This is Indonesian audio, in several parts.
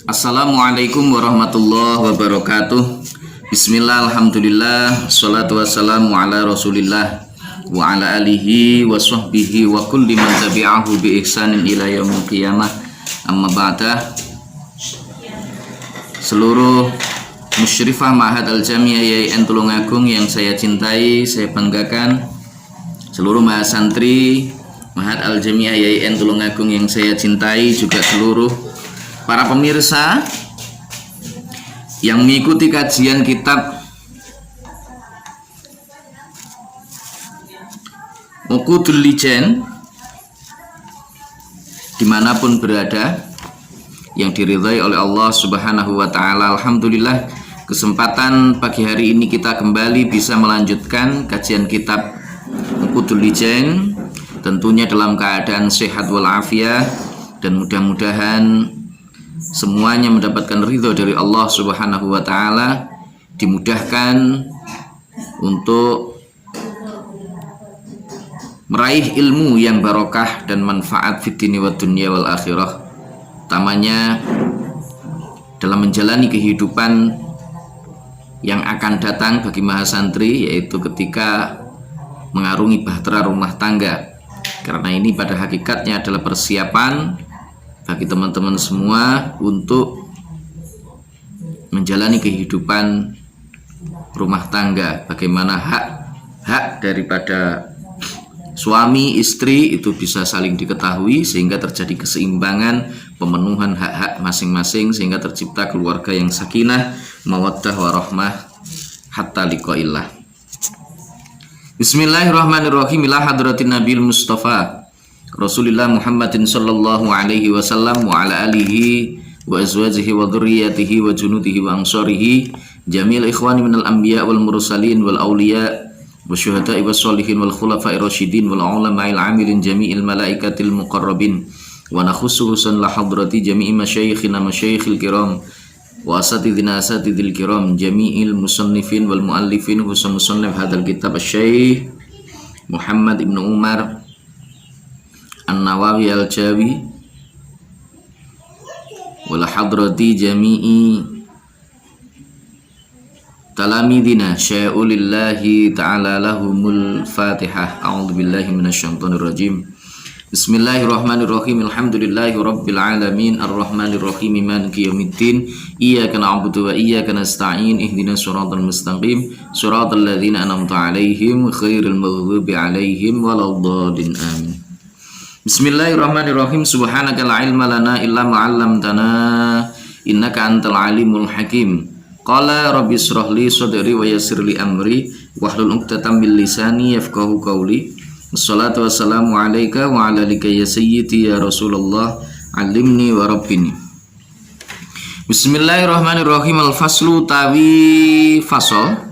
Assalamualaikum warahmatullahi wabarakatuh. Bismillah, alhamdulillah, salatu wassalamu ala rasulillah wa ala alihi wa sahbihi wa kulli man tabi'ahu bi ihsanin ila yaumil qiyamah. Amma ba'da. Seluruh musyrifah Ma'had Al-Jami'ah YIN Tulungagung yang saya cintai, saya banggakan. Seluruh mahasantri Ma'had Al-Jami'ah YIN Tulungagung yang saya cintai, juga seluruh para pemirsa yang mengikuti kajian kitab Uqudul Lijan dimanapun berada yang diridhai oleh Allah Subhanahu wa Ta'ala. Alhamdulillah, kesempatan pagi hari ini kita kembali bisa melanjutkan kajian kitab Uqudul Lijan, tentunya dalam keadaan sehat walafiat, dan mudah-mudahan semuanya mendapatkan ridho dari Allah Subhanahu wa Ta'ala, dimudahkan untuk meraih ilmu yang barokah dan manfaat fid dini wad dunya wal akhirah, utamanya dalam menjalani kehidupan yang akan datang bagi mahasantri, yaitu ketika mengarungi bahtera rumah tangga. Karena ini pada hakikatnya adalah persiapan bagi teman-teman semua untuk menjalani kehidupan rumah tangga. Bagaimana hak daripada suami istri itu bisa saling diketahui sehingga terjadi keseimbangan pemenuhan hak-hak masing-masing, sehingga tercipta keluarga yang sakinah, mawaddah warahmah hatta liqa'illah. Bismillahirrahmanirrahim. Ila hadratin Nabil Mustafa Rasulullah Muhammadin sallallahu alaihi wasallam wa ala alihi wa azwajihi wa dhurriyyatihi wa junudihi wa ansarihi jamil ikhwani minal anbiya wal mursalin wal awliya wa syuhada'i was sholihin wal khulafa'i rasyidin wal ulama'il amilin jami'il malaikatil muqarrabin wa nakhussu husan la hadrati jami'i masyayikhina masyayikhil kiram wa asatidina asatidil kiram jami'il musannifin wal muallifin husan musannif hadal kitab asy-syaikh Muhammad ibn Umar An-Nawawi Al-Jawi wala hadrati jami'i talamidina syai'ulillahi ta'ala lahumul fatihah. A'udzubillahi minasyaitonirrajim. Bismillahirrahmanirrahim. Alhamdulillahi rabbil alamin arrahmanirrahim maliki yaumiddin iyyaka na'budu wa iyyaka nasta'in ihdinas siratal mustaqim siratal ladzina an'amta 'alaihim ghairil maghdubi 'alaihim waladdallin amin. Bismillahirrahmanirrahim. Subhanaka la ilma lana illa ma 'allamtana innaka antal alimul hakim. Qala rabbi shrah li sadri wa yassir li amri wahlul 'uqdatam min lisani yafqahu qawli. Wassalatu wassalamu alayka wa ala alika ya sayyidi ya Rasulullah, alimni wa rabbini. Bismillahirrahmanirrahim. Al-faslu tawi fasal.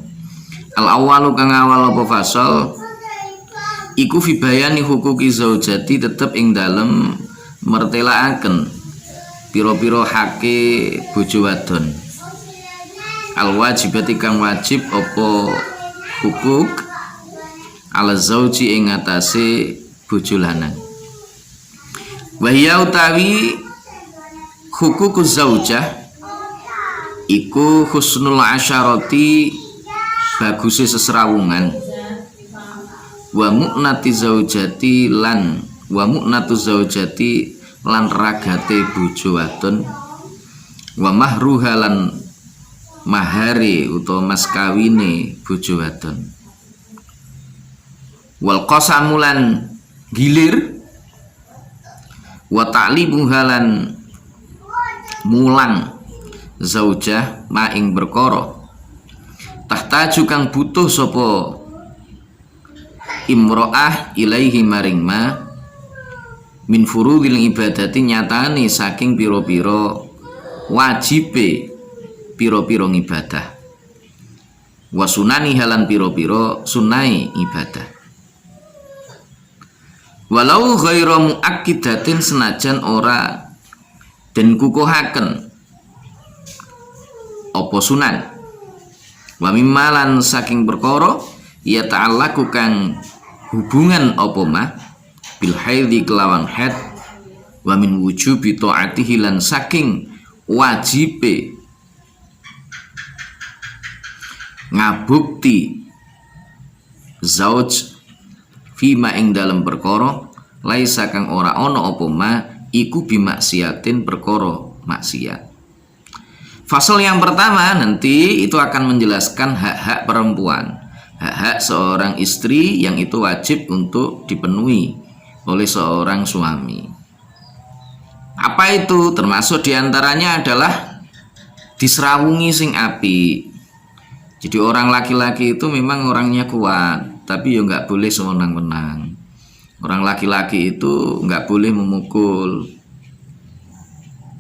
Al-awwalu kang awal apa fasal iku fi bayani hukuki zaujati, tetep ing dalem mertelaaken pira-pira hake bojo wadon. Al wajibati kang wajib apa hukuk ala zauji ing atase bojo lanang. Wa hiya utawi hukuku zaujah iku husnul asyarati, baguse sesrawungan, wa mu'nati zaujati lan wa mu'natu zaujati lan ragate bojo wadon, wa mahruha lan mahari utawa mas kawine bojo wadon, wal qasamu lan gilir, wa ta'libuha lan mulang zaujah ma ing perkara tahtaju kang butuh sapa imro'ah ilaihi maring ma min furudil ibadati, nyatane saking piro-piro wajibe piro-piro ibadah, wa sunani halan piro-piro sunai ibadah, walau ghaira muakkidatin, senajan ora den kukuhaken apa sunan, wa mimmalan saking perkara ya ta'allaku kang hubungan apa mah bil haidhi kelawan haid, wa min wujubi taatihi lan saking wajibe ngabukti zauj fima ing dalem perkara laisa kang ora ana apa ma iku bimaksiatin perkara maksiat. Fasal yang pertama nanti itu akan menjelaskan hak-hak perempuan, hak-hak seorang istri yang itu wajib untuk dipenuhi oleh seorang suami. Apa itu? Termasuk diantaranya adalah disrawungi sing api. Jadi orang laki-laki itu memang orangnya kuat, tapi ya nggak boleh sewenang-wenang. Orang laki-laki itu nggak boleh memukul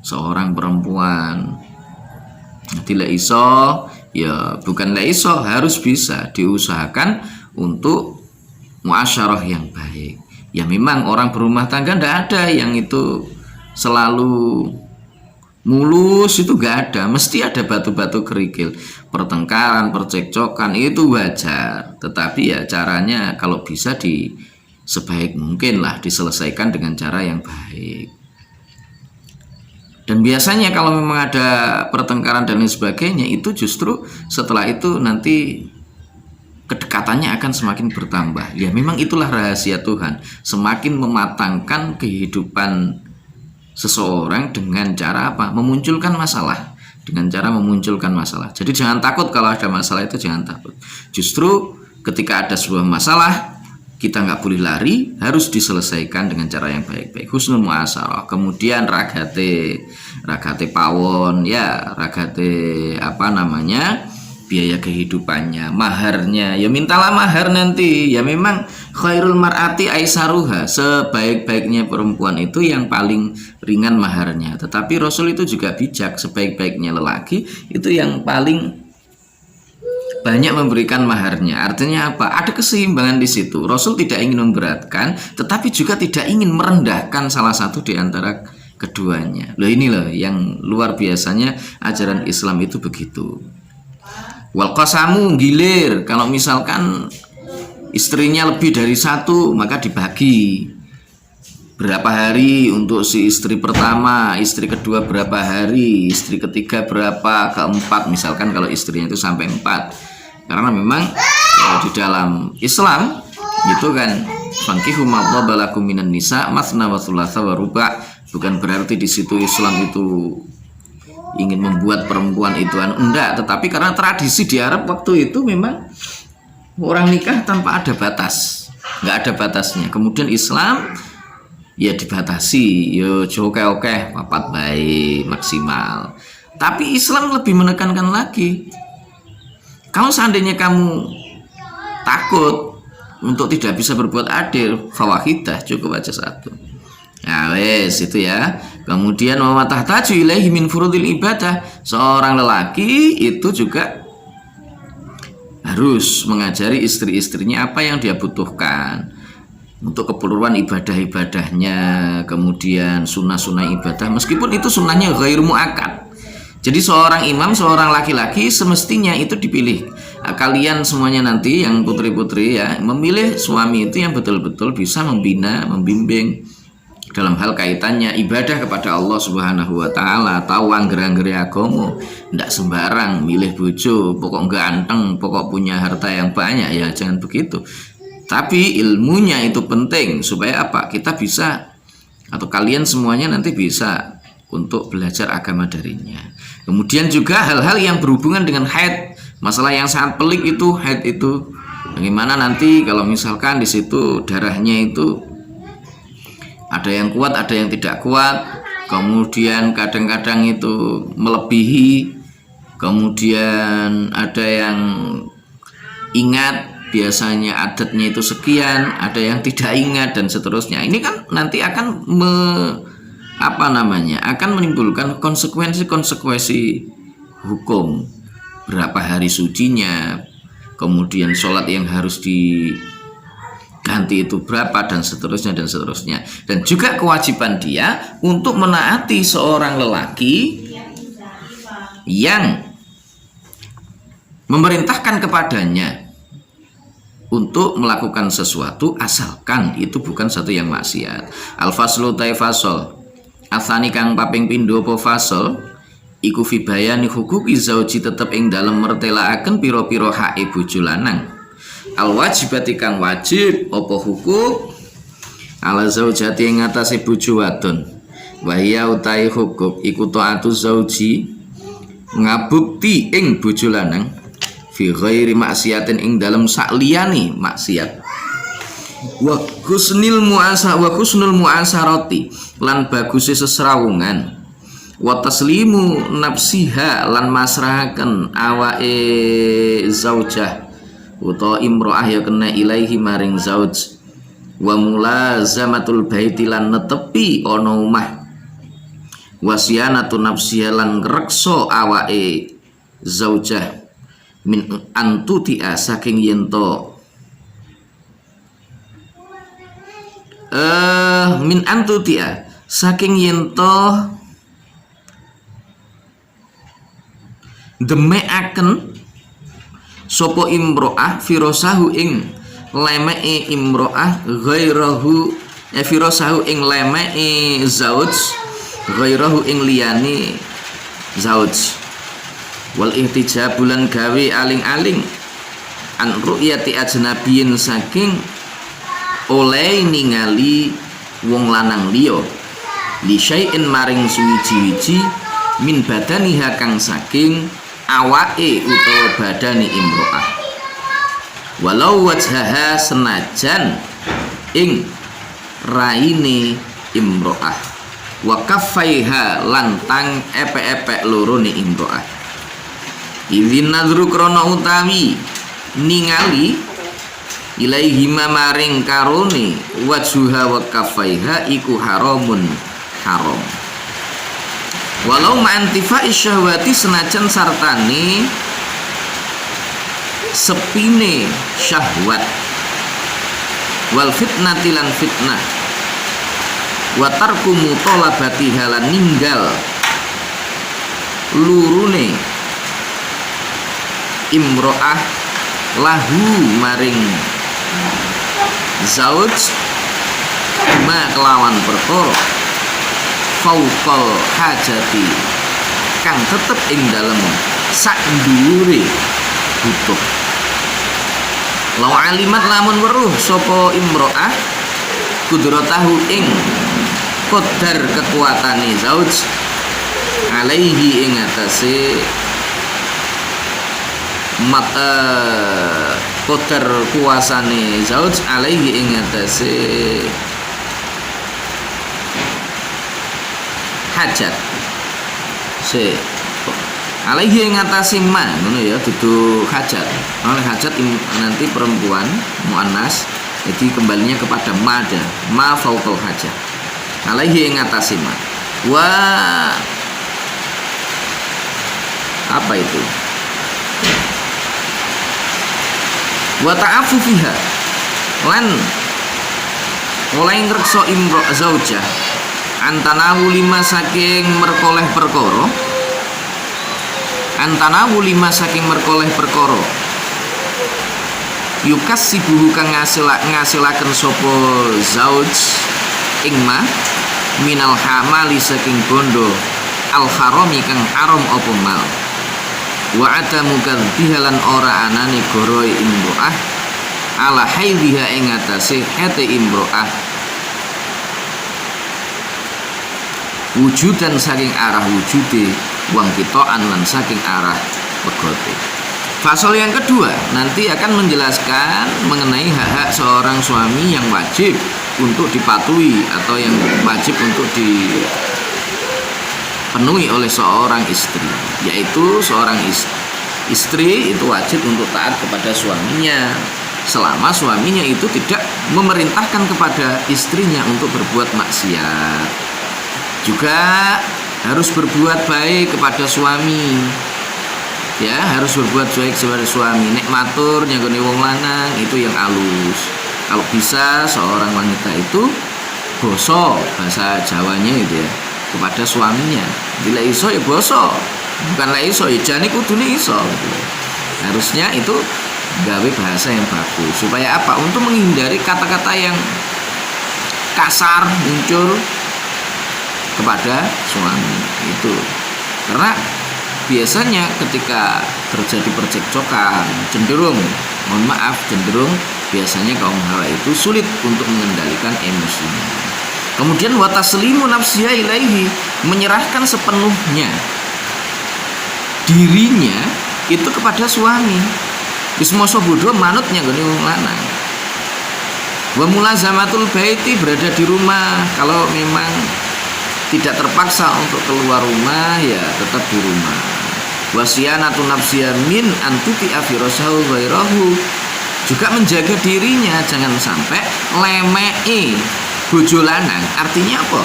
seorang perempuan. Tidak iso, ya bukan tidak iso, harus bisa diusahakan untuk muasyarah yang baik. Ya memang orang berumah tangga tidak ada yang itu selalu mulus, itu gak ada, mesti ada batu-batu kerikil, pertengkaran, percekcokan, itu wajar. Tetapi ya caranya kalau bisa sebaik mungkin lah diselesaikan dengan cara yang baik. Dan biasanya kalau memang ada pertengkaran dan lain sebagainya, itu justru setelah itu nanti kedekatannya akan semakin bertambah. Ya memang itulah rahasia Tuhan, semakin mematangkan kehidupan seseorang dengan cara apa? Memunculkan masalah. Dengan cara memunculkan masalah. Jadi jangan takut kalau ada masalah, itu jangan takut. Justru ketika ada sebuah masalah, kita nggak boleh lari, harus diselesaikan dengan cara yang baik-baik. Husnul muasyarah. Kemudian ragate pawon, ya ragate biaya kehidupannya, maharnya, ya mintalah mahar nanti. Ya memang khairul mar'ati aisaruha, sebaik-baiknya perempuan itu yang paling ringan maharnya. Tetapi Rasul itu juga bijak, sebaik-baiknya lelaki itu yang paling banyak memberikan maharnya. Artinya apa? Ada keseimbangan di situ. Rasul tidak ingin memberatkan, tetapi juga tidak ingin merendahkan salah satu di antara keduanya. Loh ini loh yang luar biasanya ajaran Islam itu begitu. Wal qasamu gilir, kalau misalkan istrinya lebih dari satu maka dibagi. Berapa hari untuk si istri pertama, istri kedua berapa hari, istri ketiga berapa, keempat misalkan kalau istrinya itu sampai 4. Karena memang di dalam Islam itu kan fankihu ma thaba lakum minan nisa matsna wa thulatsa wa ruba'. Bukan berarti di situ Islam itu ingin membuat perempuan itu enggak, tetapi karena tradisi di Arab waktu itu memang orang nikah tanpa ada batas, nggak ada batasnya. Kemudian Islam ya dibatasi, yo oke papat baik maksimal. Tapi Islam lebih menekankan lagi, kalau seandainya kamu takut untuk tidak bisa berbuat adil, fawahidah, cukup aja satu. Nah wes itu ya. Kemudian wa tahtaju ilaihi min furudil ibadah, seorang lelaki itu juga harus mengajari istri-istrinya apa yang dia butuhkan untuk keperluan ibadah-ibadahnya, kemudian sunnah-sunnah ibadah, meskipun itu sunnahnya ghairu muakkad. Jadi seorang imam, seorang laki-laki semestinya itu dipilih. Kalian semuanya nanti yang putri-putri ya, memilih suami itu yang betul-betul bisa membina, membimbing dalam hal kaitannya ibadah kepada Allah Subhanahu wa taala, tahu angger-anggere agama, ndak sembarang milih bojo, pokok ganteng, pokok punya harta yang banyak, ya jangan begitu. Tapi ilmunya itu penting supaya apa? Kita bisa, atau kalian semuanya nanti bisa untuk belajar agama darinya. Kemudian juga hal-hal yang berhubungan dengan haid, masalah yang sangat pelik itu haid itu. Bagaimana nanti kalau misalkan di situ darahnya itu ada yang kuat, ada yang tidak kuat, kemudian kadang-kadang itu melebihi, kemudian ada yang ingat biasanya adatnya itu sekian, ada yang tidak ingat dan seterusnya. Ini kan nanti akan akan menimbulkan konsekuensi hukum. Berapa hari sucinya, kemudian sholat yang harus diganti itu berapa dan seterusnya. Dan juga kewajiban dia untuk menaati seorang lelaki yang memerintahkan kepadanya untuk melakukan sesuatu asalkan itu bukan satu yang maksiat. Al-faslu taifasol Asani kang paping pindho apa fasol iku fi bayani hukuki zauji tetep ing dalem mertelaaken pira-pira hake bojo lanang al wajibati kang wajib apa hukuk ala zaujati ing atase bojo wadon wahya utai hukuk iku taatu zauji ngabukti ing bojo lanang fi ghairi maksiatin ing dalem sakliyane maksiat wa husnul muasarati lan baguse sesrawungan wa taslimu nafsiha lan masrahaken awake zaujah utawa imro'ah ya kena ilaihi maring zauj wa mulazamatul baiti lan netepi ana omah wasianatu nafsiha lan ngrekso awake zaujah min antutia saking yento min antutia saking yento demeaken sopo imro'ah firosahu ing lemee imro'ah ghairahu firosahu ing lemee zauj ghairahu ing liyane zauj wal ihtijabulan gawe aling-aling an ru'yati ajnabiyin saking oleh ningali wong lanang liya li syai'in maring suwiji-wiji min badaniha kang saking awake utawa badani imro'ah walau wajhaha senajan ing raine imro'ah wa kaffaiha lantang epek-epek lorone imro'ah idzin nadru krana utawi ningali ilaihi maring karone wajhuha wa kaffaiha iku haramun haram walau ma'antifai syahwati senajan sartane sepine syahwat wal fitnati lan fitnah wa tarku mutalabati halan ninggal lurune imro'ah lahu maring zauj ma kelawan perkara fauqal hajati kang tetep ing dalem sak dhuwure butuh law alimat lamun weruh sapa imro'ah kudratahu ing qadar kekuatane zauj alaihi ing atase qadar kuasane zauj alaihi ing atase hajat se alaihi ngatasi ma ngono ya dudu hajat oleh hajat nanti perempuan muannas jadi kembalinya kepada ma fauqal hajat alaihi ngatasi ma wa apa itu wa ta'afu fiha lan oleh ngrekso imro zaujah antanahu lima saking merkoleh perkara antanahu lima saking merkoleh perkara yukasibuhu kang ngasilaken sapa zauj ing ma minal hamali saking bondo al harami kang haram apa mal wa adamu kadhihalan ora anane goroe imro'ah ala haidhiha ing atase hete imro'ah wujudan saking arah wujude wang kitoan lan saking arah pegote. Fasal yang kedua nanti akan menjelaskan mengenai hak-hak seorang suami yang wajib untuk dipatuhi atau yang wajib untuk dipenuhi oleh seorang istri, yaitu seorang istri itu wajib untuk taat kepada suaminya selama suaminya itu tidak memerintahkan kepada istrinya untuk berbuat maksiat. Juga harus berbuat baik kepada suami, ya harus berbuat baik kepada suami. Nek matur nyanggone wong lanang itu yang alus. Kalau bisa seorang wanita itu boso bahasa Jawanya itu ya kepada suaminya. Bila iso ya boso, bukan lah iso ya jane kudune iso. Harusnya itu gawe bahasa yang bagus supaya apa? Untuk menghindari kata-kata yang kasar muncul kepada suami itu. Karena biasanya ketika terjadi percekcokan cenderung biasanya kaum hawa itu sulit untuk mengendalikan emosinya. Kemudian wataslimu nafsiha ilaihi, menyerahkan sepenuhnya dirinya itu kepada suami. Wis masa bodoh manutnya gone wong lanang. Wa mulazamatul baiti, berada di rumah. Kalau memang tidak terpaksa untuk keluar rumah ya tetap di rumah. Wasiyanatu nafsiya min antuti afirasahu ghairahu, juga menjaga dirinya jangan sampai lemei bojo lanang. Artinya apa?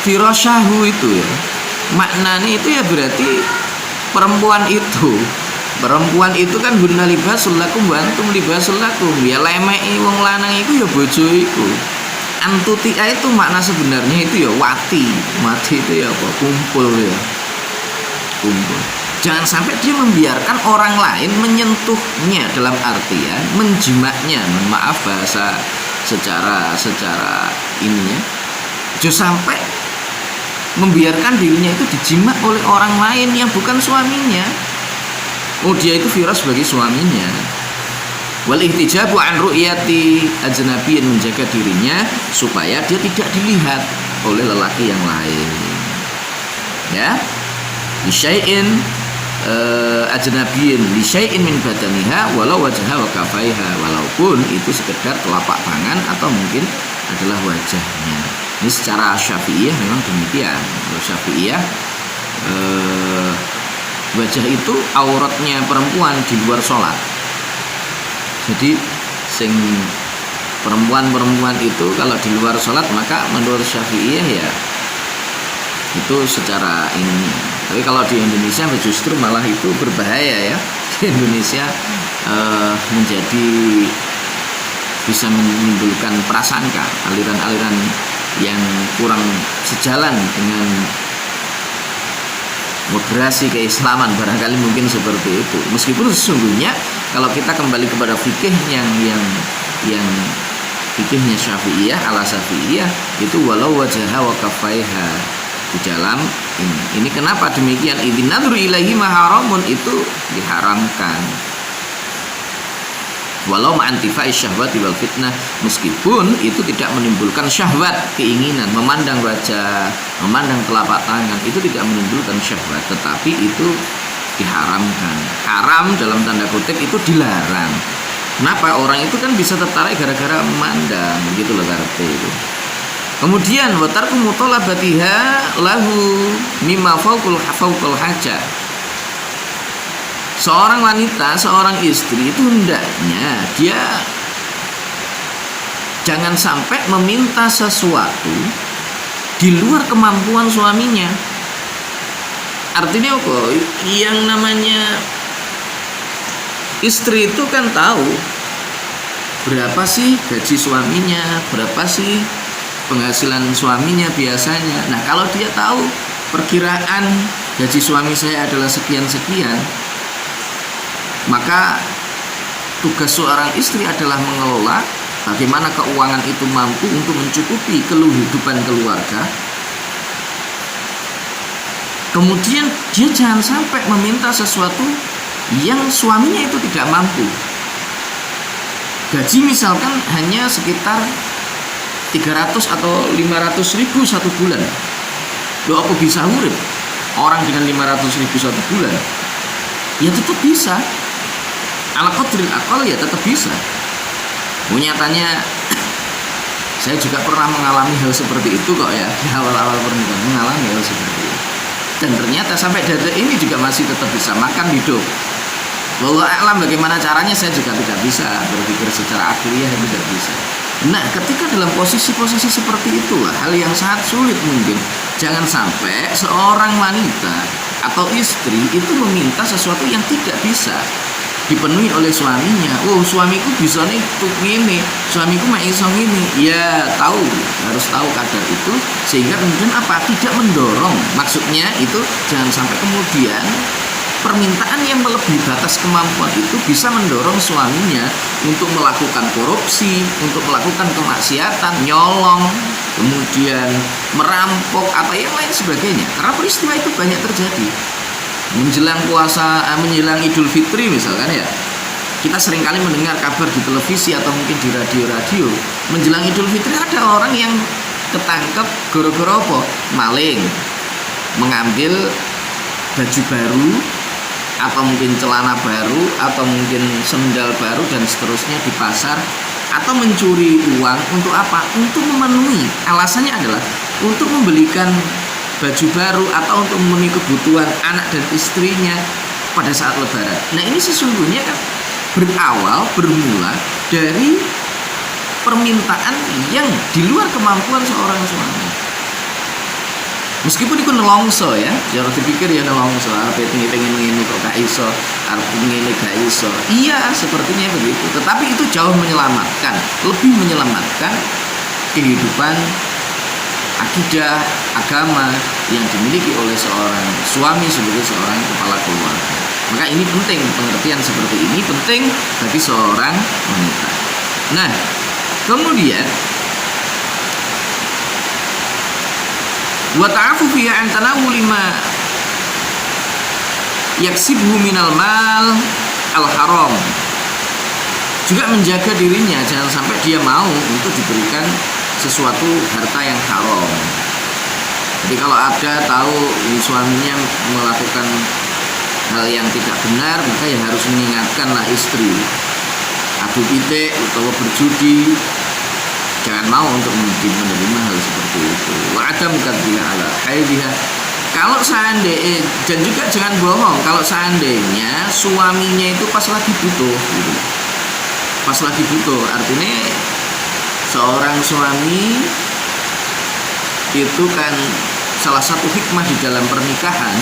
Firasyahu itu ya maknanya itu ya berarti perempuan itu kan hunna libasul lakum wa antum libasul lakum. Ya lemei wong lanang itu ya bojo iku. Antutia itu makna sebenarnya itu ya wati itu ya apa? Kumpul. Jangan sampai dia membiarkan orang lain menyentuhnya, dalam artian menjimaknya. Maaf bahasa secara ininya, jangan sampai membiarkan dirinya itu dijimak oleh orang lain yang bukan suaminya. Dia itu firas sebagai suaminya. Wal ihtijabu an ru'yati ajnabiyyin, menjaga dirinya supaya dia tidak dilihat oleh lelaki yang lain. Ya, bisyai'in ajnabiyyin bisyai'in min badaniha walau wajha wa kafaiha, walaupun itu sekedar telapak tangan atau mungkin adalah wajahnya. Ini secara Syafi'iyah memang demikian. Kalau Syafi'iyah wajah itu auratnya perempuan di luar sholat. Jadi sing perempuan itu kalau di luar sholat maka menurut Syafi'iyah ya itu secara ini. Tapi kalau di Indonesia justru malah itu berbahaya ya. Di Indonesia menjadi bisa menimbulkan prasangka, aliran-aliran yang kurang sejalan dengan moderasi keislaman, barangkali mungkin seperti itu. Meskipun sesungguhnya kalau kita kembali kepada fikih yang fikihnya Syafi'iyah, ala Syafi'iyah itu walau wajha wa kafaiha di dalam ini kenapa demikian? Idzin nadru ilaihi maharamun, itu diharamkan. Walau ma'antifai syahwati wal fitnah, meskipun itu tidak menimbulkan syahwat, keinginan memandang wajah, memandang telapak tangan, itu tidak menimbulkan syahwat, tetapi itu diharamkan. Haram dalam tanda kutip itu dilarang. Kenapa? Orang itu kan bisa tertarik gara-gara memandang, begitu loh karakter itu. Kemudian watarku mutolabatiha lahu mimma fawqul hajah. Seorang wanita, seorang istri itu hendaknya dia jangan sampai meminta sesuatu di luar kemampuan suaminya. Artinya apa? Yang namanya istri itu kan tahu berapa sih gaji suaminya, berapa sih penghasilan suaminya biasanya. Nah, kalau dia tahu perkiraan gaji suami saya adalah sekian-sekian, maka tugas seorang istri adalah mengelola bagaimana keuangan itu mampu untuk mencukupi kehidupan keluarga. Kemudian dia jangan sampai meminta sesuatu yang suaminya itu tidak mampu. Gaji misalkan hanya sekitar 300 atau 500 ribu satu bulan. Loh, aku bisa urip orang dengan 500 ribu satu bulan? Ya tetap bisa. Ala qadril aqal ya tetap bisa. Nyatanya saya juga pernah mengalami hal seperti itu kok ya, di awal-awal pernikahan mengalami hal seperti itu. Dan ternyata sampai detik ini juga masih tetap bisa makan hidup. Wallahu a'lam bagaimana caranya saya juga tidak bisa berpikir secara akhirnya, tidak bisa. Nah, ketika dalam posisi-posisi seperti itulah hal yang sangat sulit mungkin. Jangan sampai seorang wanita atau istri itu meminta sesuatu yang tidak bisa dipenuhi oleh suaminya. Oh, suamiku bisa nih tuh ini, suamiku mah iso ini. Ya tahu, harus tahu kadar itu sehingga kemudian apa? Tidak mendorong. Maksudnya itu jangan sampai kemudian permintaan yang melebihi batas kemampuan itu bisa mendorong suaminya untuk melakukan korupsi, untuk melakukan kemaksiatan, nyolong, kemudian merampok atau yang lain sebagainya. Karena peristiwa itu banyak terjadi. Menjelang puasa, menjelang Idul Fitri misalkan ya, kita seringkali mendengar kabar di televisi atau mungkin di radio-radio, menjelang Idul Fitri ada orang yang ketangkep gara-gara apa? Maling, mengambil baju baru, atau mungkin celana baru, atau mungkin sendal baru dan seterusnya di pasar, atau mencuri uang untuk apa? Untuk memenuhi, alasannya adalah untuk membelikan baju baru atau untuk memenuhi kebutuhan anak dan istrinya pada saat lebaran. Nah, ini sesungguhnya kan bermula dari permintaan yang di luar kemampuan seorang suami. Meskipun itu nelongso ya, jangan dipikir ya nelongso, pengen ini kok gak iso, ini gak iso. Iya, sepertinya begitu. Tetapi itu jauh menyelamatkan, lebih menyelamatkan kehidupan akidah agama yang dimiliki oleh seorang suami sebagai seorang kepala keluarga. Maka ini penting, pengertian seperti ini penting bagi seorang wanita. Nah, kemudian wa ta'affu fiha an tanawuli ma yaksibhu minal mal al haram. Juga menjaga dirinya jangan sampai dia mau untuk diberikan sesuatu harta yang haram. Jadi kalau ada tahu suaminya melakukan hal yang tidak benar, maka ya harus mengingatkanlah istri. Adu pitik atau berjudi, jangan mau untuk menerima hal seperti itu. Wa adam kadhiha ala haidha. Kalau seandainya, dan juga jangan bohong, kalau seandainya suaminya itu pas lagi butuh gitu. Pas lagi butuh, artinya seorang suami itu kan salah satu hikmah di dalam pernikahan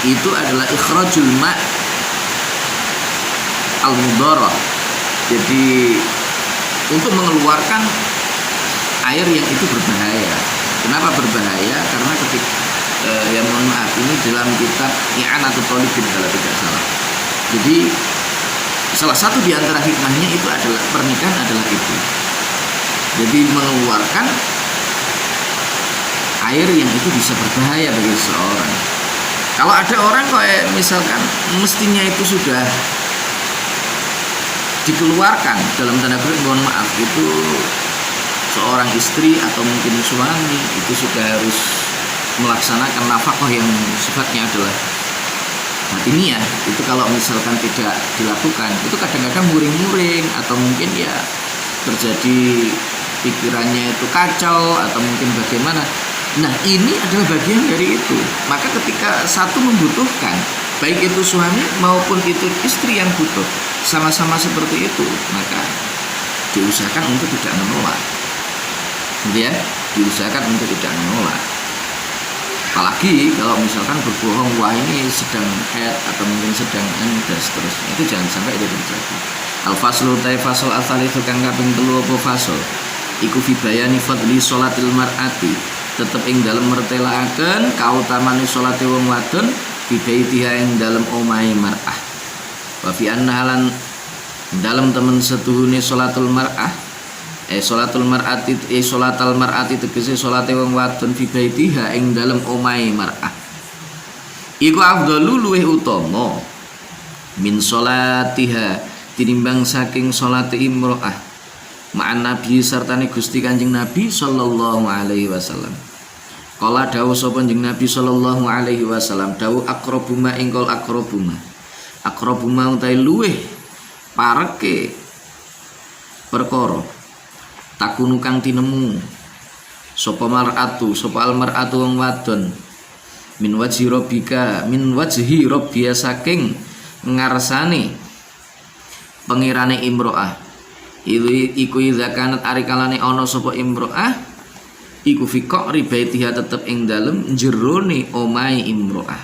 itu adalah ikhrajul ma' al-mudarrah. Jadi untuk mengeluarkan air yang itu berbahaya. Kenapa berbahaya? Karena ketika ya mohon maaf, ini dalam kitab I'anatul Talibin kalau tidak salah. Jadi salah satu di antara hikmahnya itu adalah pernikahan adalah itu. Jadi mengeluarkan air yang itu bisa berbahaya bagi seseorang. Kalau ada orang kok misalkan mestinya itu sudah dikeluarkan dalam tanda kutip, mohon maaf, itu seorang istri atau mungkin suami itu sudah harus melaksanakan nafkah yang sifatnya adalah batiniah. Itu kalau misalkan tidak dilakukan, itu kadang-kadang muring-muring atau mungkin ya terjadi pikirannya itu kacau atau mungkin bagaimana. Nah, ini adalah bagian dari itu. Maka ketika satu membutuhkan, baik itu suami maupun itu istri yang butuh, sama-sama seperti itu, maka diusahakan untuk tidak menolak. Ya, diusahakan untuk tidak menolak. Apalagi kalau misalkan berbohong, wah ini sedang head atau mungkin sedang dan seterusnya, itu jangan sampai itu terjadi. Al-faslu ta'i fasl al-thalithu kang kaping 3 apa fasl iku fi bayani fadli sholatil mar'ati, tetep ing dalem mertelaaken kautamane salate wong wadon fi baitiha ing dalem omahe mar'ah. Wa fi annahalan dalem temen setuhune salatul mar'ah salatul mar'ati salatal mar'ati tegese salate wong wadon fi baitiha ing dalem omahe mar'ah iku afdalu luweh utama min salatiha tinimbang saking salate imro'ah ma'an nabi sartane Gusti Kanjeng Nabi sallallahu alaihi wasallam. Kala dawuh sapa Kanjeng Nabi sallallahu alaihi wasallam, dawuh aqrabuma ingkol aqrabuma. Aqrabuma utai luweh pareke perkara takunu kang tinemu sapa mar'atu sapa al mar'atu wong wadon min wajhi rabbika min wajhi rabbiya saking ngarsane pengirane imro'ah. Iku idza kanat arikalane ana sapa imro'ah iku fi qari baitiha tetep ing dalem jerone omahe imro'ah.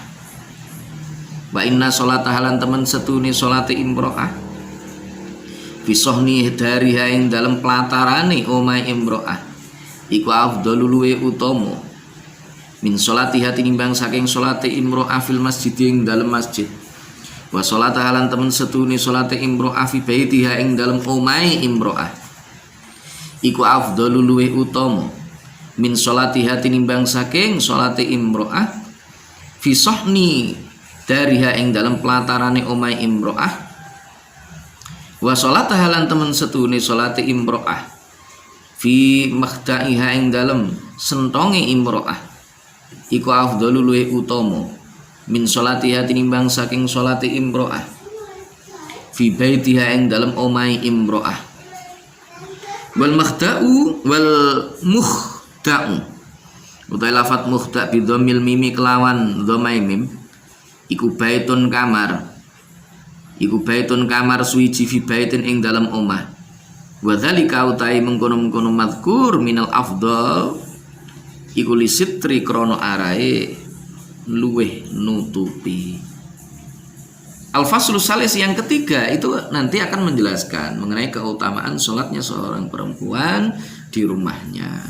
Wa inna sholataha lan temen setune salate imro'ah fi sohni dariha ing dalem platarane omahe imro'ah iku afdalu luwe utama min sholatiha tinimbang saking salate imro'ah fil masjid ing dalem masjid. Wa sholata halan temen setune salate imro'ah fi baitiha ing dalem omahe imro'ah iku afdalu luweh utama min sholatiha tinimbang saking salate imro'ah fi sahni dariha ing dalem pelatarane omahe imro'ah. Wa sholata halan temen setune salate imro'ah fi makhdaiha ing dalem sentonge imro'ah iku afdalu luweh utama min sholatiha tinimbang saking sholati imro'ah fi baitiha ing dalam omai imro'ah. Wal makhda'u wal mukhda'u utai lafat mukhda' bidhamil mimi kelawan dhamai mim iku baitun kamar suwiji fi baitin ing dalam omah. Wa dzalika utai mengkono-mengkono madhkur minal afdal iku lisitri krono arae luweh nutupi. Al-faslu salis yang ketiga itu nanti akan menjelaskan mengenai keutamaan sholatnya seorang perempuan di rumahnya.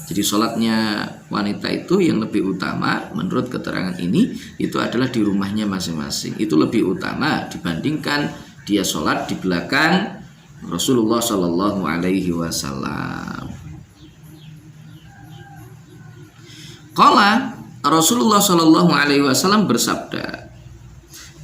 Jadi sholatnya wanita itu yang lebih utama menurut keterangan ini itu adalah di rumahnya masing-masing. Itu lebih utama dibandingkan dia sholat di belakang Rasulullah Shallallahu Alaihi Wasallam. Qala Rasulullah Shallallahu Alaihi Wasallam bersabda,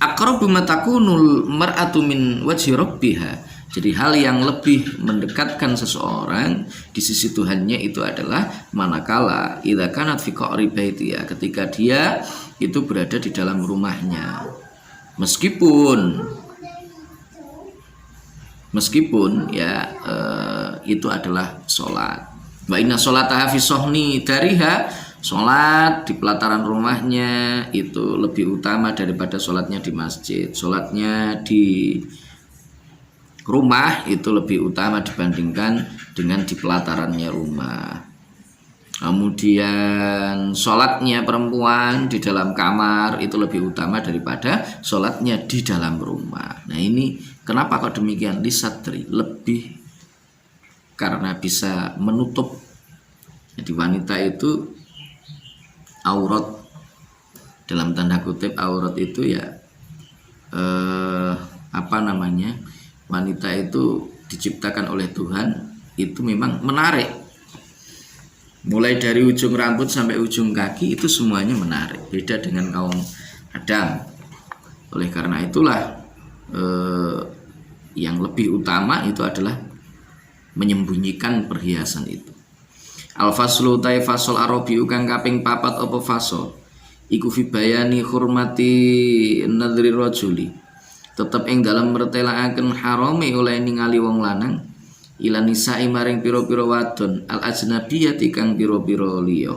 "Aqrabu ma takunul mar'atu min wajhi rabbiha." Jadi hal yang lebih mendekatkan seseorang di sisi Tuhannya itu adalah manakala idza kanat fi qa'ri baitiha, ketika dia itu berada di dalam rumahnya. Meskipun ya itu adalah sholat. Wa inna sholataha fi sahni dariha, sholat di pelataran rumahnya itu lebih utama daripada sholatnya di masjid. Sholatnya di rumah itu lebih utama dibandingkan dengan di pelatarannya rumah. Kemudian sholatnya perempuan di dalam kamar itu lebih utama daripada sholatnya di dalam rumah. Nah ini kenapa kok demikian? Lisatri, lebih karena bisa menutup. Jadi wanita itu aurat, dalam tanda kutip aurat itu ya wanita itu diciptakan oleh Tuhan itu memang menarik, mulai dari ujung rambut sampai ujung kaki itu semuanya menarik, beda dengan kaum Adam. Oleh karena itulah yang lebih utama itu adalah menyembunyikan perhiasan itu. Al-faslu tai fasol arabiu kang kaping 4 apa fasol iku fi bayani hurmati nadri rajuli, tetep ing dalam mertelaaken harame oleh ningali wong lanang ila nisa'i maring pira-pira wadon al ajnabiyati kang pira-pira liya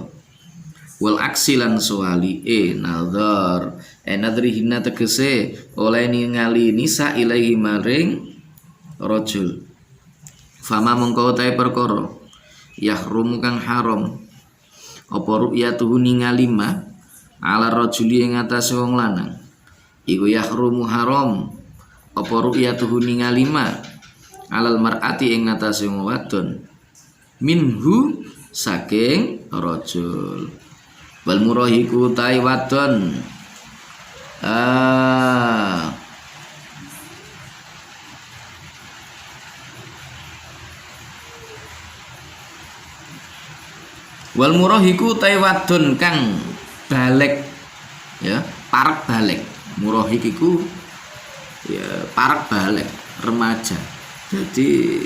wal aksilan soali nazar nadrihina tegese oleh ningali nisa ilahi maring rajul. Fama mongko tae perkara yahrum kang haram apa ru'yatuhu ningali ma ala rajuli ing atase wong lanang iku yahrumu haram apa ru'yatuhu ningali ma alal mar'ati ing atase wong wadon minhu saking rajul. Wal murahiku tai wadon wal murahiku tai wadon kang balek ya, parek balek. Murahik iku ya parek balek, remaja. Jadi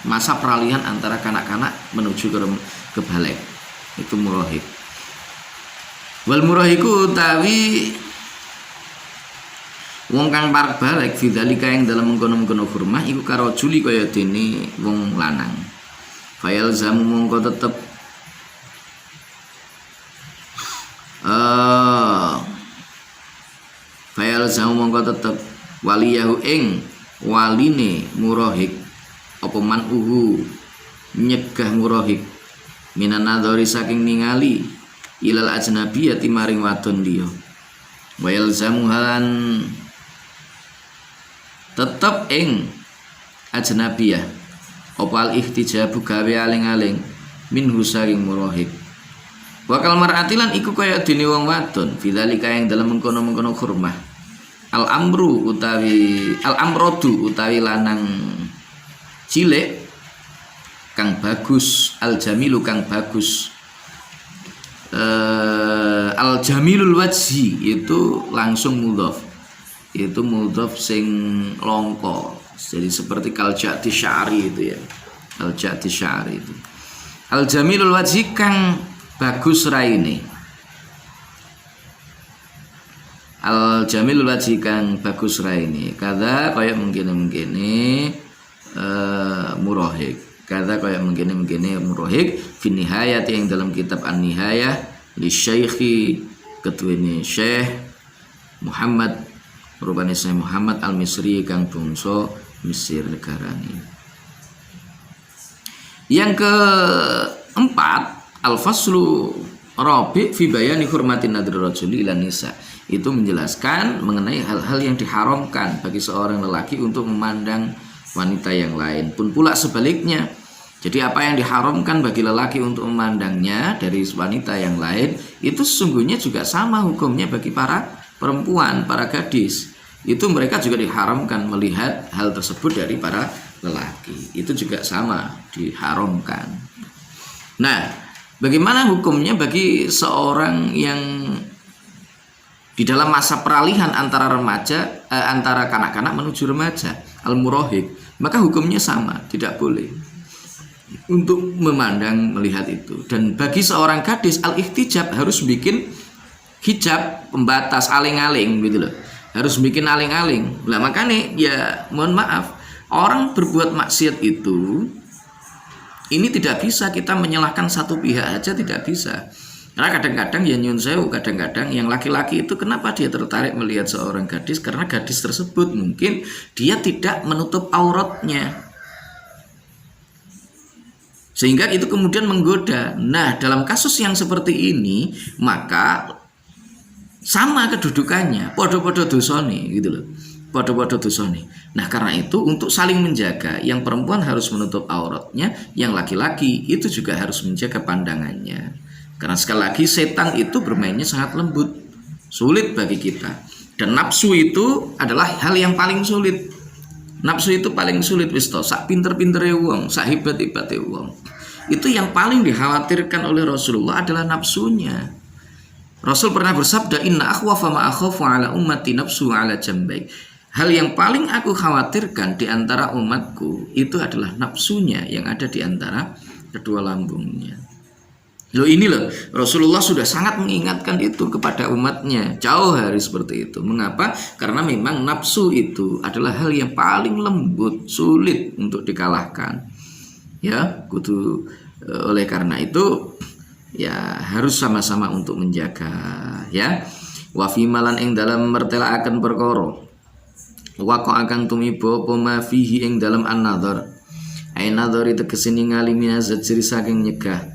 masa peralihan antara kanak-kanak menuju ke balek. Itu murahik. Wal murahiku utawi wong kang parek balek fidzalika ing dalam mengkono-mengkono hurmah iku karo juli kaya dene wong lanang. Fayal zamu mongko tetep fayal zamu mongko tetep waliyahu ing waline murahik apa manuhu nyegah murahik minan nadhari saking ningali ilal ajnabiyati maring wadon liya. Wayal zamu halan tetep ing ajnabiyah apa al ihtijabu gawe aling-aling minhu saking murahik. Wakal mar'atilan iku kaya dene wong wadon fidzalika yang dalam mengkono-mengkono hurmah al amrodu utawi lanang cilik kang bagus, al jamilu kang bagus. Al jamilul wajhi itu langsung mudhof, itu mudhof sing longko, jadi seperti kaljati syari itu ya, kaljati syari itu. Al jamilul wajhi kang bagus raine, al jamilul wajhi kang bagus raine, kada kaya mungkin murahik, kada kaya mungkin murahik fi nihayati yang dalam kitab an-nihayah li syaikhi ketuane Syekh Muhammad rupane Syekh Muhammad al-Misri kang bangsa Mesir negarane. Yang keempat, al-faslu rabi fi bayani hurmatin nadri rajuli ila nisa, itu menjelaskan mengenai hal-hal yang diharamkan bagi seorang lelaki untuk memandang wanita yang lain, pun pula sebaliknya. Jadi apa yang diharamkan bagi lelaki untuk memandangnya dari wanita yang lain, itu sesungguhnya juga sama hukumnya bagi para perempuan, para gadis. Itu mereka juga diharamkan melihat hal tersebut dari para lelaki. Itu juga sama, diharamkan. Nah, bagaimana hukumnya bagi seorang yang di dalam masa peralihan antara remaja, antara kanak-kanak menuju remaja, al-murahik? Maka hukumnya sama, tidak boleh untuk memandang melihat itu. Dan bagi seorang gadis, al-ihtijab harus bikin hijab pembatas aling-aling gitu loh, harus bikin aling-aling. Lah makanya ya mohon maaf, orang berbuat maksiat itu ini tidak bisa kita menyalahkan satu pihak aja, tidak bisa. Karena kadang-kadang ya nyun sewu, kadang-kadang yang laki-laki itu kenapa dia tertarik melihat seorang gadis, karena gadis tersebut mungkin dia tidak menutup auratnya, sehingga itu kemudian menggoda. Nah, dalam kasus yang seperti ini maka sama kedudukannya, podo-podo dosane gitu loh, podo-podo dosane. Nah, karena itu untuk saling menjaga, yang perempuan harus menutup auratnya, yang laki-laki itu juga harus menjaga pandangannya. Karena sekali lagi setan itu bermainnya sangat lembut, sulit bagi kita. Dan nafsu itu adalah hal yang paling sulit. Nafsu itu paling sulit wis to, sak pinter-pintere wong, sak hebat-hebate wong. Itu yang paling dikhawatirkan oleh Rasulullah adalah nafsunya. Rasul pernah bersabda, inna akhwafa ma akhafu ala ummati nafsu ala jambai. Hal yang paling aku khawatirkan di antara umatku itu adalah nafsunya yang ada di antara kedua lambungnya. Loh ini loh, Rasulullah sudah sangat mengingatkan itu kepada umatnya jauh hari seperti itu. Mengapa? Karena memang nafsu itu adalah hal yang paling lembut, sulit untuk dikalahkan. Ya, kudu oleh karena itu ya harus sama-sama untuk menjaga ya. Wa fi malan ing dalam mertelaaken perkara. Wa ka akan tumiba apa ma fihi ing dalam an-nadhar. Ai nadhar itu kesini ngalimi zajri saking nyegah.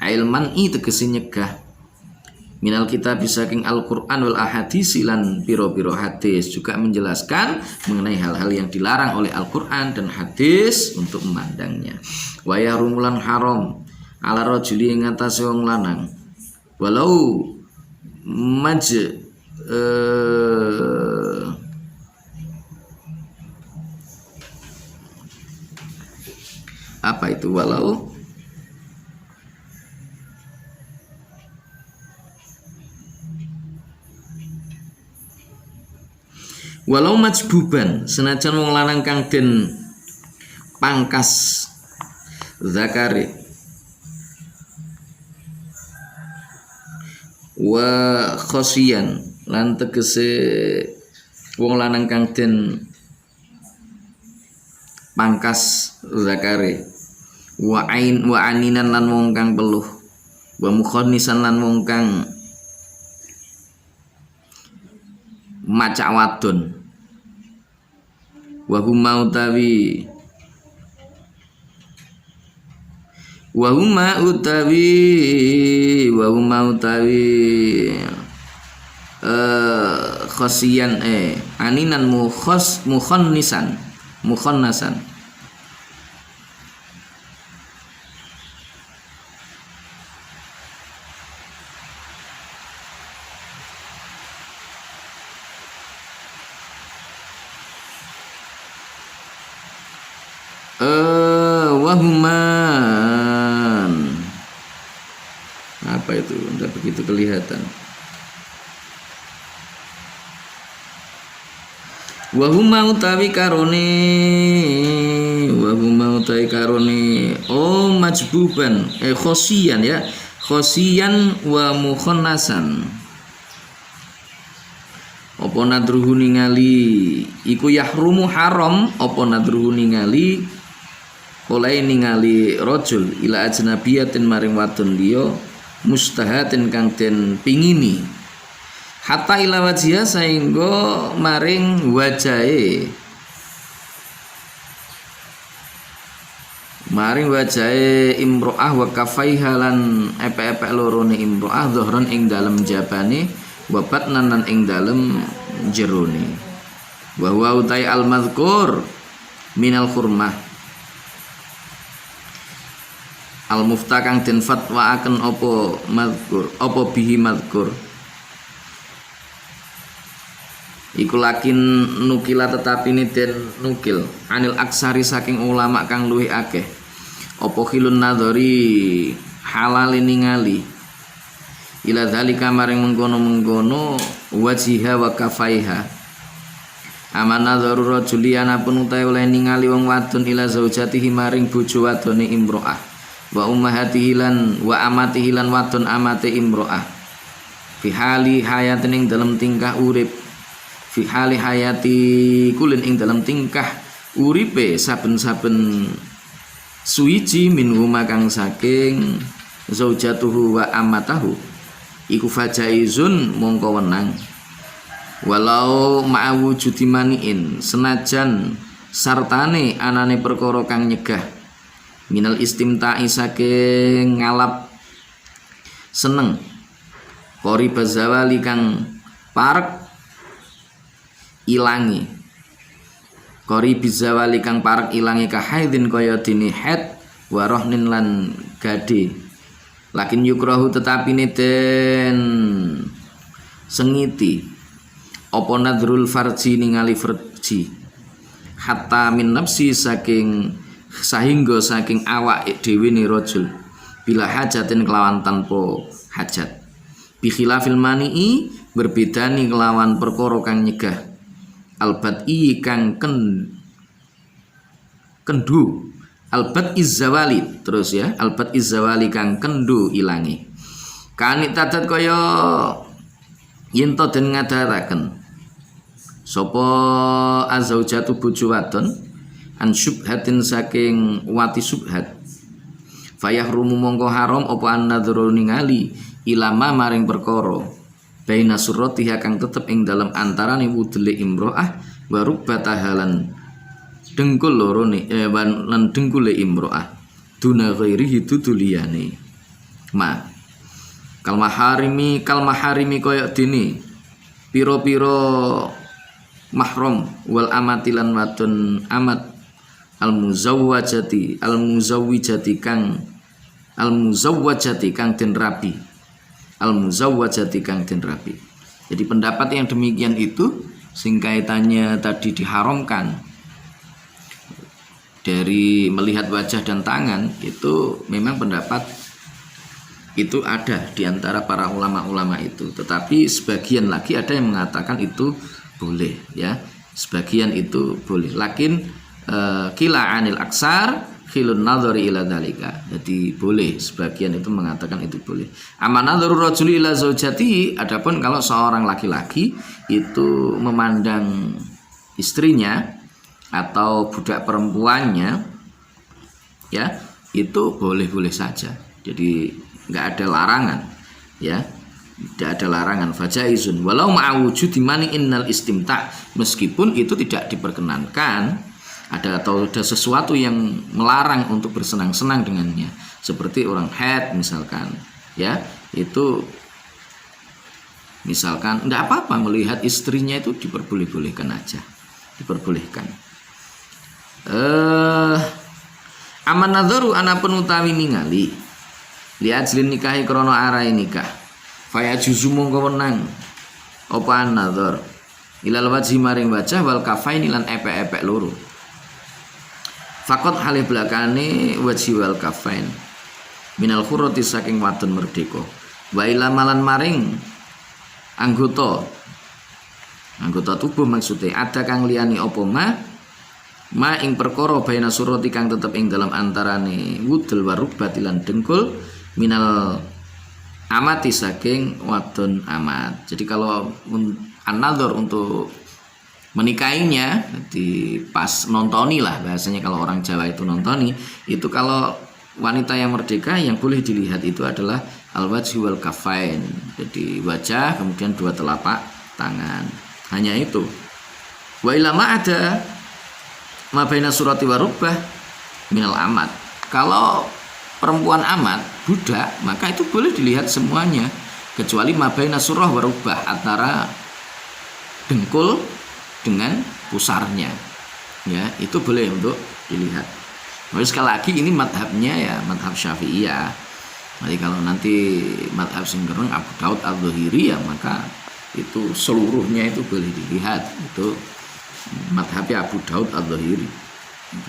Ilman itu tegese nyegah minal kitab saking Al-Qur'an wal ahadits lan piro-piro hadis, juga menjelaskan mengenai hal-hal yang dilarang oleh Al-Qur'an dan hadis untuk memandangnya. Wa yarumulan haram ala rajuli ing atase wong lanang walau apa itu walau majbuban, senajan wong lanang kang den pangkas zakari wa khosian lan tegese wong lanang kang den pangkas zakari wa aninan lan wong kang peluh wa mukhonnisan lan wong kang macak wadon wa huma utawi khosian aninan mukhonnasan wahuman. Apa itu? Tidak begitu kelihatan. Wahuma utawi karone, wahuma utawi karone, oh majbuban, khosian ya, khosian wa mukhannasan. Apa nadruhu ningali, iku yahrumu haram, apa nadruhu ningali, oleh ningali rajul ila ajnabiyatin maring wadon liya, mustahatin kang den pingini. Hatta ila wajhiha saengga maring wajahe imro'ah wa kafaiha lan epek-epek lorone imro'ah dhahran ing dalem jabane wa batnan lan ing dalem jerone wa huwa utai al madhkur minal khurmah al mufta kang den fatwaaken apa madhkur apa bihi madhkur iku lakin nukila tetapi ini den nukil anil aksari saking ulama kang luwih akeh apa khilun nadhari halal ningali ila dzalika maring mengkono-mengkono wajiha wa kafaiha amana dzarura juliana pun utahe oleh ningali wong wadon ila zaujatihi maring bojo wadone imro'ah wa ummahatihi lan wa amatihi lan wadon amate imro'ah fi hali hayatin ing dalem tingkah urip fi hali hayati kulin ing dalam tingkah uripe saben-saben suwiji min huma kang saking zaujatuhu wa amatahu iku fajaizun mongko wenang walau ma'awujudi maniin senajan sartane anane perkara kang nyegah minal istimta'i saking ngalap seneng qori bazawali kang parek ilangi kori bizawali kang parek ilangi kahaidin kaya dini haid warohnin lan gade lakin yukrahu tetapi den sengiti apa nadrul farji ningali farji hatta min nafsi saking sahingga saking awak dhewe ni rajul bila hajatin kelawan tanpa hajat bi khilafil mani'i berbeda nih kelawan perkara kang nyegah albat-i kang kendu albat izzawali terus ya albat izzawali kang kendu ilangi kanit tadat kaya yen to den ngadaraken sapa azaujatu bojo wadon an syubhatin saking wati subhat fayahrumu mongko haram apa annadzuru ningali ilama maring perkara baina surratiha kang tetep ing dalam antarane wudele imro'ah wa rubbatahalan dengkul lorone lan dengkule imro'ah duna ghairihi duduliyane ma kal maharimi kaya dene pira-pira mahram wal amatilan wadon amat al muzawwajati kang den rabi al-muzawwajati kang den rabi. Jadi pendapat yang demikian itu sing kaitannya tadi diharamkan dari melihat wajah dan tangan itu memang pendapat itu ada di antara para ulama-ulama itu. Tetapi sebagian lagi ada yang mengatakan itu boleh ya. Sebagian itu boleh. Lakin kila anil aksar khilun nadhari ila dzalika. Jadi boleh, sebagian itu mengatakan itu boleh. Amma nadharu rajuli ila zaujatihi, adapun kalau seorang laki-laki itu memandang istrinya atau budak perempuannya ya, itu boleh-boleh saja. Jadi enggak ada larangan ya. Tidak ada larangan fajaizun walau ma'awujudi mani innal istimta, meskipun itu tidak diperkenankan ada sesuatu yang melarang untuk bersenang-senang dengannya seperti orang haid misalkan ya, itu misalkan enggak apa-apa melihat istrinya itu diperbolehkan aja, diperbolehkan. Aman nadharu anapun utawi ningali lihat jlin nikahi krana arai nikah faya juzu mongko wenang apa an-nadhar ilal wajhi maring wajah wal kafaini lan epek-epek loro Fakot halih belakane wajhi wal kafain minal khurrati saking wadon merdeka wa ila malan maring anggota tubuh maksudnya ada kang liyani apa ma ing perkara baina surati kang tetep ing dalam antarane wudul warubati lan dengkul minal amati saking wadon amat. Jadi kalau an-nadhar untuk menikahinya di pas nontoni lah bahasanya, kalau orang Jawa itu nontoni, itu kalau wanita yang merdeka yang boleh dilihat itu adalah al-wajhi wal kafain, jadi wajah kemudian dua telapak tangan, hanya itu. Wa ilama ada ma baina surati wa rubbah minal amat. Kalau perempuan amat budak maka itu boleh dilihat semuanya kecuali ma baina surah wa rubbah, antara dengkul dengan pusarnya, ya itu boleh untuk dilihat. Tapi sekali lagi ini madhabnya ya madhab Syafi'iyah. Jadi kalau nanti madhab Singgereng Abu Daud Al-Dhahiri ya maka itu seluruhnya itu boleh dilihat, itu madhabnya Abu Daud Al-Dhahiri.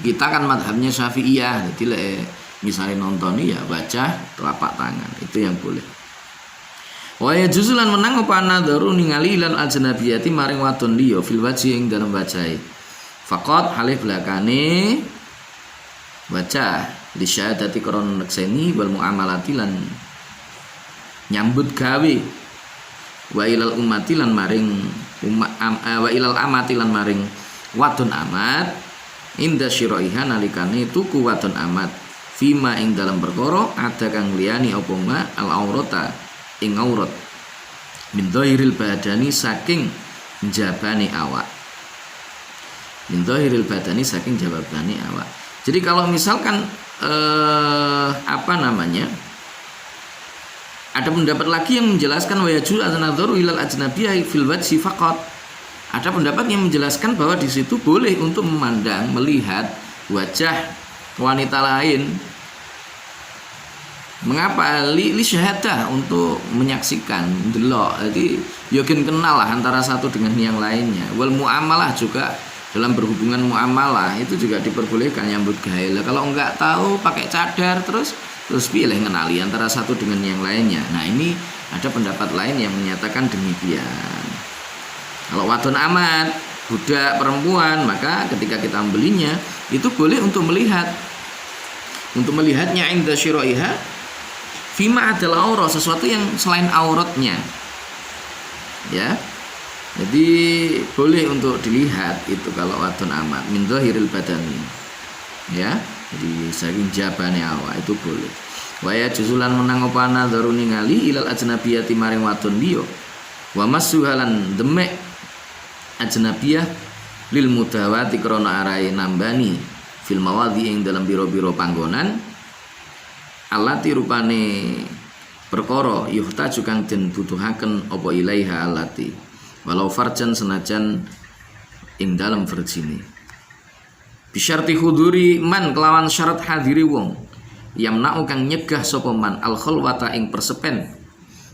Kita kan madhabnya Syafi'iyah, jadi misalnya nonton ya baca telapak tangan itu yang boleh. Wa yajuzulan menang apa nadharu ningali lan ajnabiyati maring wadon liya fil wajhi ing dalam wajahe. Faqat halih belakane wajah li syahadati krana nekseni wal muamalati lan nyambut gawe wa ilal ummati lan maring wa ilal amati lan maring wadon amat inda syiraiha nalikane tuku wadon amat fima ing dalam perkara ada kang liyani apa ma al aurata ing aurat min dhahiril badani saking jabane awak, min dhahiril badani saking jabane awak. Jadi kalau misalkan ada pendapat lagi yang menjelaskan wa yajuz an-nadharu ilal ajnabiyyah fil wajhi faqat. Ada pendapat yang menjelaskan bahwa di situ boleh untuk memandang, melihat wajah wanita lain. Mengapa? Li syahadah, untuk menyaksikan, delok. Jadi yakin kenal lah antara satu dengan yang lainnya. Wal muamalah juga, dalam berhubungan muamalah itu juga diperbolehkan nyambut gawe. Kalau enggak tahu pakai cadar terus pilih ngenali antara satu dengan yang lainnya. Nah, ini ada pendapat lain yang menyatakan demikian. Kalau wadon amat, budak perempuan, maka ketika kita membelinya itu boleh untuk melihat. Untuk melihatnya inda syiraiha fima adalah aurat, sesuatu yang selain auratnya, ya. Jadi boleh untuk dilihat itu kalau wadon amat min dhahiril badani, ya. Jadi saking jabane awak itu boleh. Wa ya juzulan menang apa nadharu ningali ilal ajnabiyati maring wadon liya wa masuhalan demek ajnabiyah lil mudawati krana arahe nambani fil mawadhi ing dalam biro-biro panggonan alati rupane perkara yuhtaju kang den butuhaken apa ilaiha alati walau farjan senajan ing dalam verjine bisyarti huduri man kelawan syarat hadiri wong yamna'u kang nyegah sapa man al khalwata ing persepen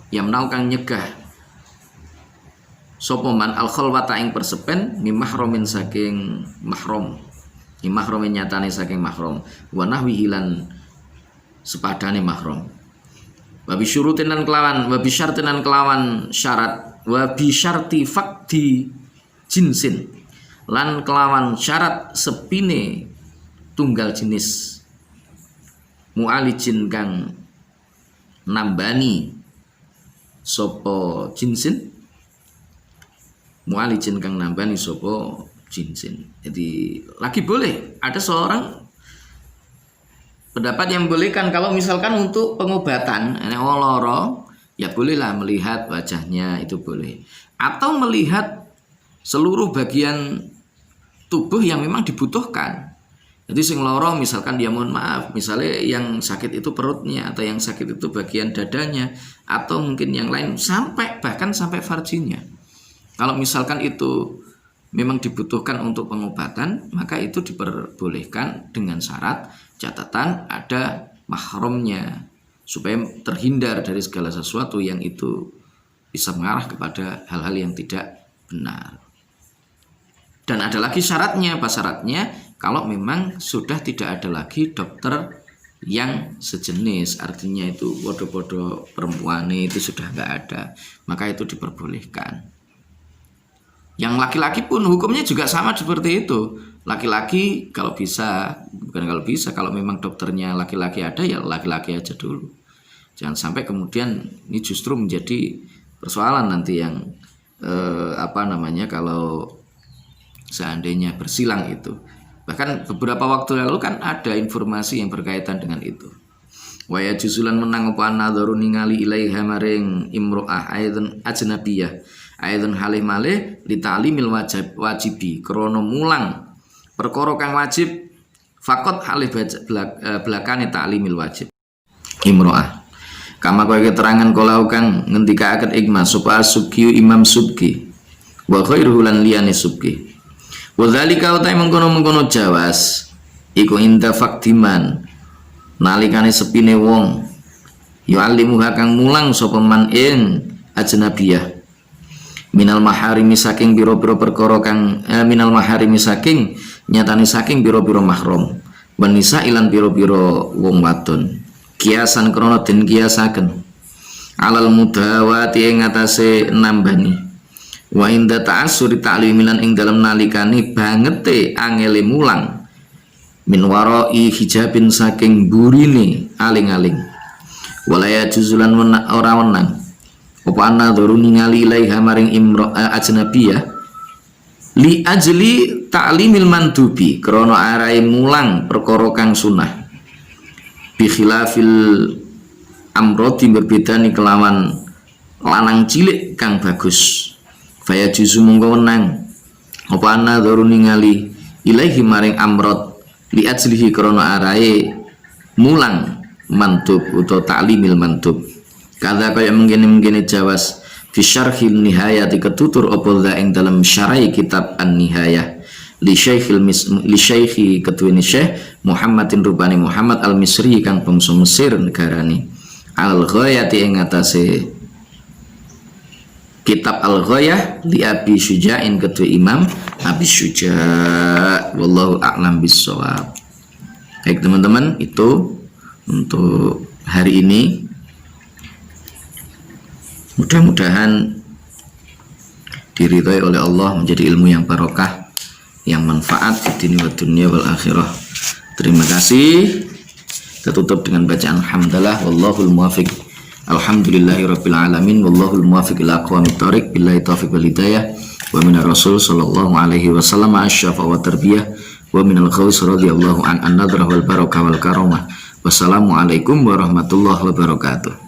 yamna'u kang nyegah sapa man al khalwata ing persepen mi mahramin saking mahram mi mahramin nyatane saking mahram wa nahwihi lan sepadane mahram. Wa bi syurutin lan kelawan wa bi syartin lan kelawan syarat wa bi syarti faqdi jinsin lan kelawan syarat sepine tunggal jenis mu'alijin kang nambani sapa jinsin mu'alijin kang nambani sapa jinsin. Jadi lagi boleh ada seorang pendapat yang bolehkan kalau misalkan untuk pengobatan loro ya bolehlah melihat wajahnya, itu boleh, atau melihat seluruh bagian tubuh yang memang dibutuhkan. Jadi sing loro misalkan dia mohon maaf misalnya yang sakit itu perutnya, atau yang sakit itu bagian dadanya, atau mungkin yang lain bahkan sampai farjinya. Kalau misalkan itu memang dibutuhkan untuk pengobatan, maka itu diperbolehkan dengan syarat catatan ada mahramnya supaya terhindar dari segala sesuatu yang itu bisa mengarah kepada hal-hal yang tidak benar. Dan ada lagi syaratnya, apa syaratnya? kalau memang sudah tidak ada lagi dokter yang sejenis, artinya itu bodoh-bodoh perempuan itu sudah nggak ada, maka itu diperbolehkan. Yang laki-laki pun hukumnya juga sama seperti itu. Laki-laki kalau bisa, bukan kalau bisa, kalau memang dokternya laki-laki ada, ya laki-laki aja dulu. Jangan sampai kemudian ini justru menjadi persoalan nanti yang kalau seandainya bersilang itu. Bahkan beberapa waktu lalu kan ada informasi yang berkaitan dengan itu. Wa ya juzulan menang apa nadharu ningali ilaiha maring imro'ah aidun ajnabiyah aidun halih malih li ta'limil wajibi krana mulang perkara kang wajib fakot halih belakane ta'limil wajib imro'ah kama kaya keterangan kalau kang ngendikaaken ikma sapa subki imam subki wa khairuhu lan liyane subki wa dzalika utai mengkono-mengkono jawas iku inda faktiman nalikane sepine wong yu'allimuha kang mulang sapa man ing ajnabiyah minal maharimi saking biro-biro perkara kang minal maharimi saking nyatane saking biro-biro mahram wanisa ilan biro-biro wong wadon kiasan krana den kiasaken alal mudawati ing atase nambani wa inda ta'assuri ta'limilan ing dalem nalikane bangete angele mulang min warai hijabin saking burine aling-aling walaya juzulan ora wenang apa ana dzuru ningali ilaiha maring ajnabiyah li ajli ta'limil mandubi krana arahe mulang perkara kang sunah bi khilafil amrodi berbeda ni kelawan lanang cilik kang bagus faya juzu mongko wenang apa ana dzuru ningali ilaihi maring amrod li ajlihi krana arae mulang mantub utawa ta'limil mantub kada kaya mengkene jawas fi syarhil nihayati ketutur apa dha ing dalam syarah kitab an-nihayah li syaikhi ketuwene Syekh Muhammadin rubani Muhammad al-Misri kang bangsa Mesir negarane al-ghayati ing atase kitab al-ghayah li Abi Syuja'in ketua Imam Abi Syuja' wallahu a'lam bissawab. Baik teman-teman, itu untuk hari ini. Mudah-mudahan diridhai oleh Allah, menjadi ilmu yang barokah, yang manfaat di dunia wa dunia wal akhirah. Terima kasih. Kita tutup dengan bacaan alhamdulillah wallahul muwafiq. Alhamdulillahirabbil alamin wallahul muwaffiq ila aqwamit thoriq billahi taufiq wal hidayah wa minar rasul sallallahu alaihi wasallam asyafa wa tarbiyah wa minal khaus radhiyallahu an an nadrah wal barakah wal karamah. Wassalamualaikum warahmatullahi wabarakatuh.